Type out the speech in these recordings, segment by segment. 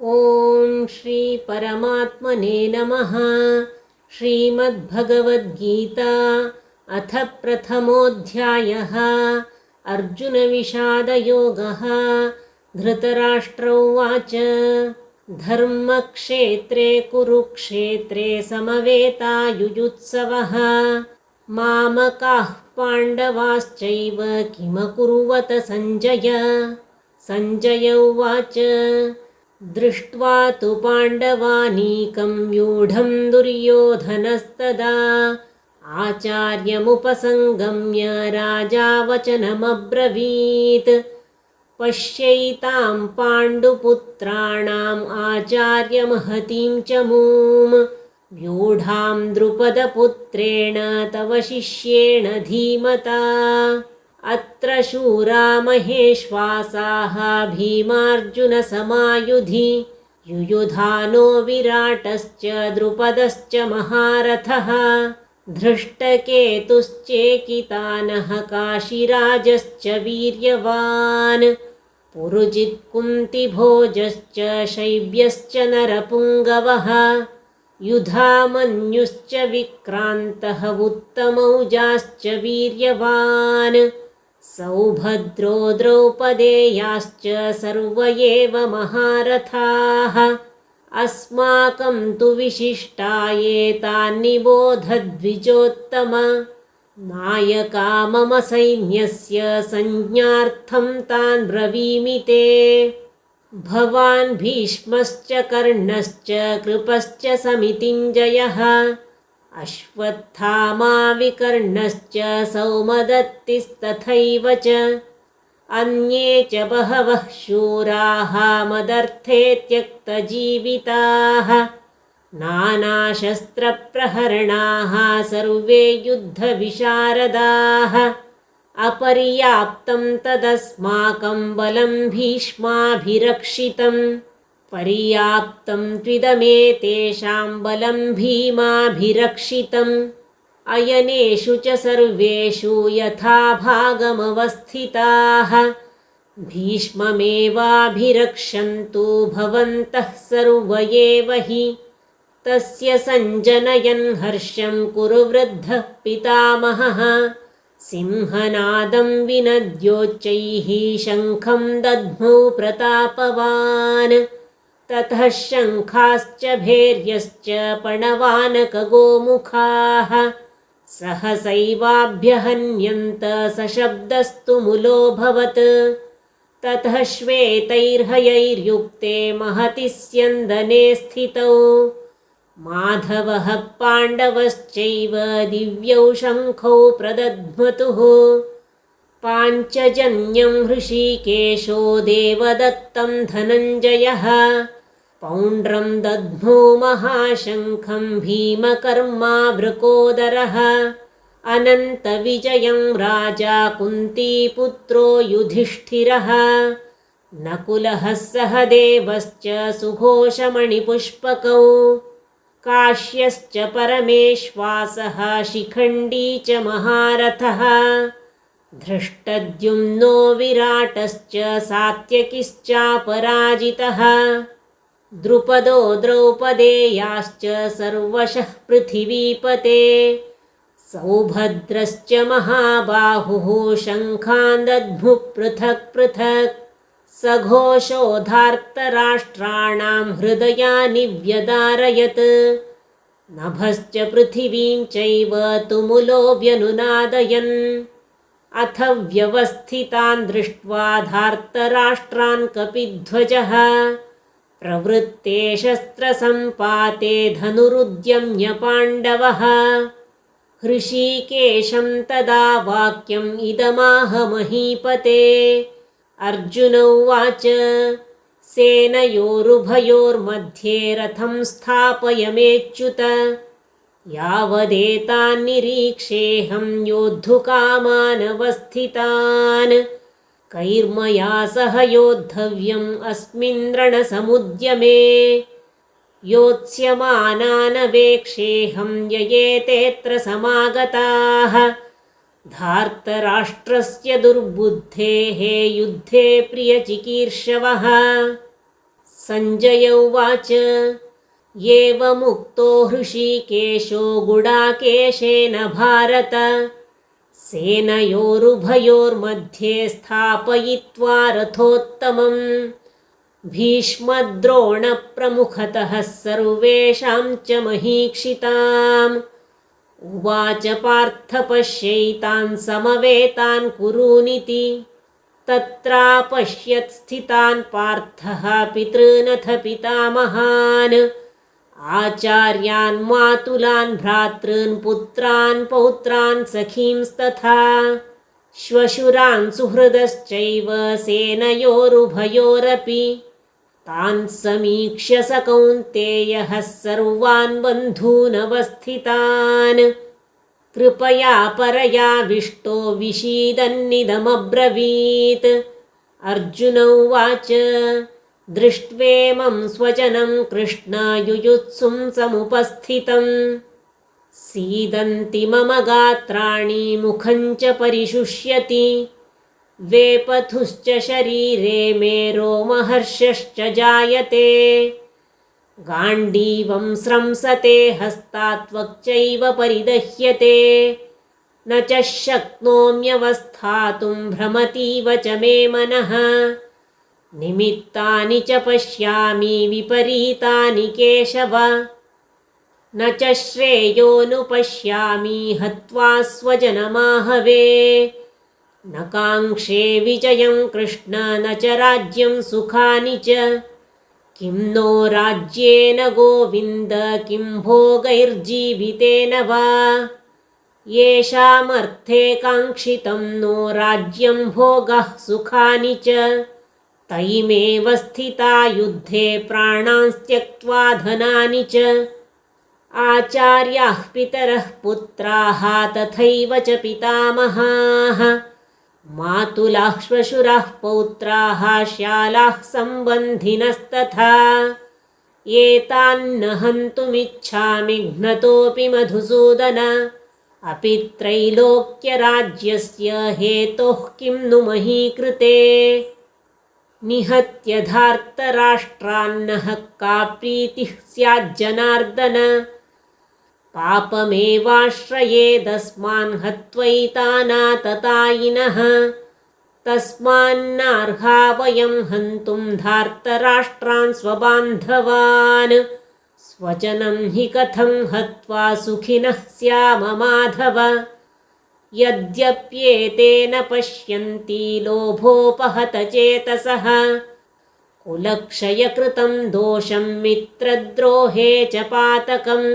ॐ श्री परमात्मने नमः। श्रीमद्भगवद्गीता अथ प्रथमोऽध्यायः। अर्जुनविषादयोगः। धृतराष्ट्र उवाच धर्मक्षेत्रे कुरुक्षेत्रे समवेतायुयुत्सवः मामकाः पाण्डवाश्चैव किमकुर्वत सञ्जय। सञ्जय उवाच दृष्ट्वा तु पाण्डवानीकं व्यूढं दुर्योधनस्तदा आचार्यमुपसङ्गम्य राजा वचनमब्रवीत् पश्यैतां पाण्डुपुत्राणाम् आचार्यमहतीं च मूं व्यूढां द्रुपदपुत्रेण तव शिष्येण धीमता अत्र शूरा महेश्वासाः भीमार्जुनसमायुधि युयुधानो विराटश्च द्रुपदश्च महारथः धृष्टकेतुश्चेकितानः काशीराजश्च वीर्यवान् पुरुजित्कुन्तिभोजश्च शैब्यश्च नरपुङ्गवः युधामन्युश्च विक्रान्तः उत्तमौजाश्च वीर्यवान् सौभद्रो द्रौपदेयाश्च सर्व एव महारथाः अस्माकं तु विशिष्टाये तान् निबोध द्विजोत्तम नायका मम सैन्यस्य संज्ञार्थं तान् ब्रवीमि ते भवान् भीष्मश्च कर्णश्च कृपश्च समितिञ्जयः अश्वत्थामा विकर्णश्च सौमदत्तिस्तथैव च अन्ये च बहवः शूराः मदर्थे त्यक्तजीविताः नानाशस्त्रप्रहरणाः सर्वे युद्धविशारदाः अपर्याप्तं तदस्माकं बलं भीष्माभिरक्षितं पर्याप्तं त्विदमेतेषां बलं भीमाभिरक्षितम् अयनेषु च सर्वेषु यथा भागमवस्थिताः भीष्ममेवाभिरक्षन्तु भवन्तः सर्व एव हि तस्य सञ्जनयन् हर्षं कुरु वृद्धः पितामहः सिंहनादं विनद्योच्चैः शङ्खं दद्मौ प्रतापवान् ततः शङ्खाश्च भैर्यश्च पणवानकगोमुखाः सहसैवाभ्यहन्यन्त सशब्दस्तु मुलोऽभवत् ततः श्वेतैर्हयैर्युक्ते महति स्यन्दने स्थितौ माधवः पाण्डवश्चैव दिव्यौ शङ्खौ प्रदध्मतुः पाञ्चजन्यं हृषीकेशो देवदत्तं धनञ्जयः पौण्ड्रं दद्मो महाशङ्खं भीमकर्मा वृकोदरः अनन्तविजयं राजा कुन्तीपुत्रो युधिष्ठिरः नकुलः सहदेवश्च सुघोषमणिपुष्पकौ काश्यश्च परमेश्वासः शिखण्डी च महारथः धृष्टद्युम्नो विराटश्च सात्यकिश्चापराजितः द्रुपदो द्रौपदेयाश्च सर्वशः पृथिवीपते सौभद्रश्च महाबाहुः शङ्खान् दद्मुः पृथक् पृथक् सघोषोधार्तराष्ट्राणां हृदयानि व्यदारयत् नभश्च पृथिवीं चैव तुमुलो व्यनुनादयन् अथ व्यवस्थितान् दृष्ट्वा धार्तराष्ट्रान् कपिध्वजः प्रवृत्ते शस्त्रसम्पाते धनुरुद्यम्य पाण्डवः हृषीकेशं तदा वाक्यम् इदमाह महीपते अर्जुन उवाच सेनयोरुभयोर्मध्ये रथं स्थापयमेच्युत यावदेतान् निरीक्षेऽहं योद्धुकामानवस्थितान् कैर्मया सह योद्धव्यम् अस्मिन् रणसमुद्यमे योत्स्यमानानवेक्षेऽहं ययेतेऽत्र समागताः धार्तराष्ट्रस्य दुर्बुद्धेः युद्धे प्रियचिकीर्षवः सञ्जय उवाच एवमुक्तो हृषीकेशो गुडाकेशेन भारत सेनयोरुभयोर्मध्ये स्थापयित्वा रथोत्तमम् भीष्मद्रोणप्रमुखतः सर्वेषां च महीक्षिताम् उवाच पार्थ पश्यैतान् समवेतान् कुरूनिति तत्रापश्यत् स्थितान् पार्थः पितॄनथ पितामहान् आचार्यान् मातुलान् भ्रातॄन् पुत्रान् पौत्रान् सखींस्तथा श्वशुरान् सुहृदश्चैव सेनयोरुभयोरपि तान् समीक्ष्य स कौन्तेयः सर्वान् बन्धूनवस्थितान् कृपया परयाविष्टो विषीदन्निदमब्रवीत् अर्जुन उवाच दृष्ट्वेमं स्वजनं कृष्ण युयुत्सुं समुपस्थितम् सीदन्ति मम गात्राणि मुखं च परिशुष्यति वेपथुश्च शरीरे मे रोमहर्षश्च जायते गाण्डीवं स्रंसते हस्तात्वक्चैव परिदह्यते न च शक्नोम्यवस्थातुं भ्रमतीव च मे मनः निमित्तानि च पश्यामि विपरीतानि केशव न च श्रेयोनुपश्यामि हत्वा स्वजनमाहवे न काङ्क्षे विजयं कृष्ण न च राज्यं सुखानि च किं नो राज्येन गोविन्द किं भोगैर्जीवितेन वा येषामर्थे काङ्क्षितं नो राज्यं भोगः सुखानि च तैमेव स्थिता युद्धे प्राणान् त्यक्त्वा धनानि च आचार्याः पितरः पुत्राः तथैव च पितामहाः मातुलाः श्वशुराः पौत्राः श्यालाः सम्बन्धिनस्तथा एतान्न हन्तुमिच्छामि घ्नतोऽपि मधुसूदन अपि त्रैलोक्यराज्यस्य हेतोः किं नु मही कृते निहत्य धार्तराष्ट्रान्नः का प्रीतिः स्याज्जनार्दन पापमेवाश्रयेदस्मान् हत्वैतानाततायिनः तस्मान्नार्हा वयं हन्तुं धार्तराष्ट्रान् स्वबान्धवान् स्वजनं हि कथं हत्वा सुखिनः स्याम माधव यद्यप्येतेन पश्यन्ति लोभोपहतचेतसः कुलक्षयकृतं दोषं मित्रद्रोहे च पातकम्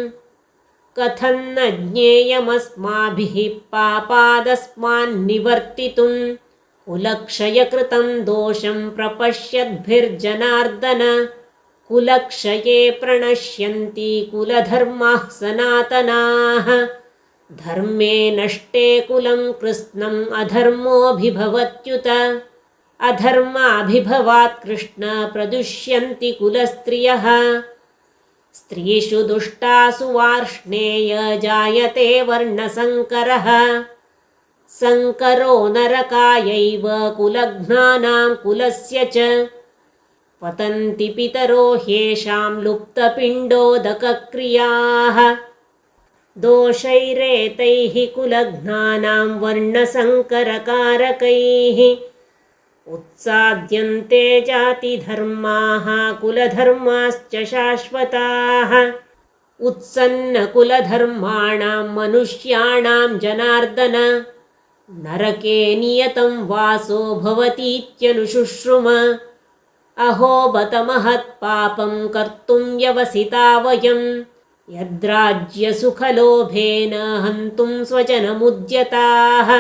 कथं न ज्ञेयमस्माभिः पापादस्मान्निवर्तितुं कुलक्षयकृतं दोषं प्रपश्यद्भिर्जनार्दन कुलक्षये प्रणश्यन्ति कुलधर्माः सनातनाः धर्मे नष्टे कुलं कृत्स्नम् अधर्मोऽभिभवत्युत अधर्माभिभवात् कृष्ण प्रदुष्यन्ति कुलस्त्रियः स्त्रीषु दुष्टासु वार्ष्णेय जायते वर्णसङ्करः सङ्करो नरकायैव कुलघ्नानां कुलस्य च पतन्ति पितरो ह्येषां लुप्तपिण्डोदकक्रियाः दोषैरेतैः कुलघ्नानां वर्णसङ्करकारकैः उत्साद्यन्ते जातिधर्माः कुलधर्माश्च शाश्वताः उत्सन्नकुलधर्माणां मनुष्याणां जनार्दन नरके नियतं वासो भवतीत्यनुशुश्रुम अहो बत महत्पापं कर्तुं व्यवसिता वयं यद्राज्यसुखलोभेन हन्तुं स्वजनमुद्यताः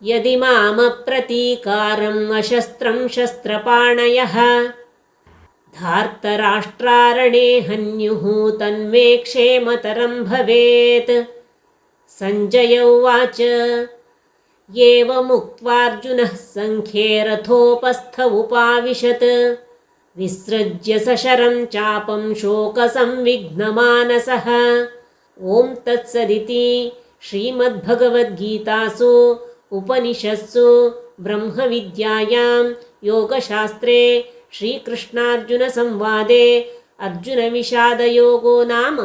यदि मामप्रतीकारम् अशस्त्रं शस्त्रपाणयः धार्तराष्ट्रारणे हन्युः तन्मे क्षेमतरं भवेत् सञ्जय उवाच एवमुक्त्वार्जुनः सङ्ख्ये रथोपस्थ उपाविशत् विसृज्य सशरं चापं शोकसंविघ्नमानसः ॐ तत्सदिति श्रीमद्भगवद्गीतासु उपनिषत्सु ब्रह्मविद्यायां योगशास्त्रे श्रीकृष्णार्जुनसंवादे अर्जुनविषादयोगो नाम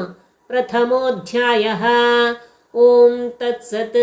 प्रथमोऽध्यायः। ॐ तत्सत्।